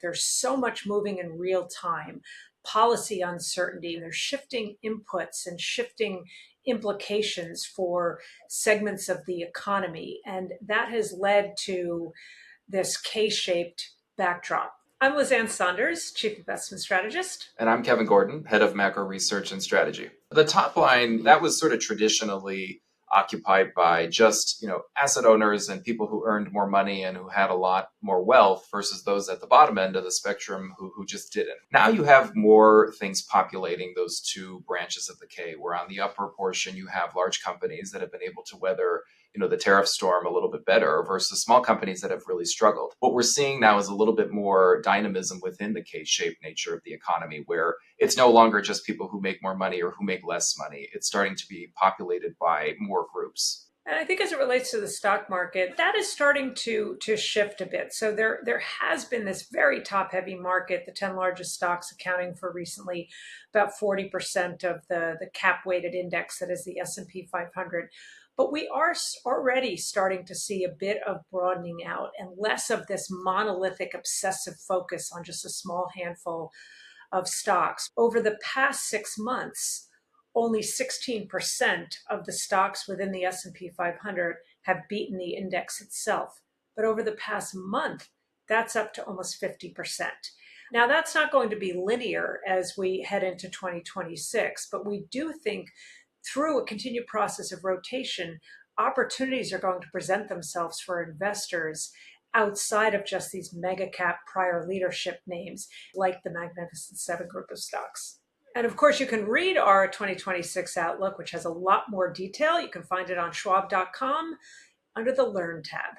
There's so much moving in real time, policy uncertainty, there's shifting inputs and shifting implications for segments of the economy. And that has led to this K-shaped backdrop. I'm Lizanne Sonders, Chief Investment Strategist. And I'm Kevin Gordon, Head of Macro Research and Strategy. The top line, that was sort of traditionally occupied by just, asset owners and people who earned more money and who had a lot more wealth versus those at the bottom end of the spectrum who just didn't. Now you have more things populating those two branches of the K, where on the upper portion you have large companies that have been able to weather the tariff storm a little bit better versus small companies that have really struggled. What we're seeing now is a little bit more dynamism within the K-shaped nature of the economy, where it's no longer just people who make more money or who make less money. It's starting to be populated by more groups. And I think as it relates to the stock market, that is starting to shift a bit. So there has been this very top-heavy market, the 10 largest stocks accounting for recently about 40% of the cap-weighted index that is the S&P 500. But we are already starting to see a bit of broadening out and less of this monolithic obsessive focus on just a small handful of stocks. Over the past 6 months, only 16% of the stocks within the S&P 500 have beaten the index itself. But over the past month, that's up to almost 50%. Now, that's not going to be linear as we head into 2026, but we do think through a continued process of rotation, opportunities are going to present themselves for investors outside of just these mega cap prior leadership names like the Magnificent Seven group of stocks. And of course, you can read our 2026 outlook, which has a lot more detail. You can find it on schwab.com under the Learn tab.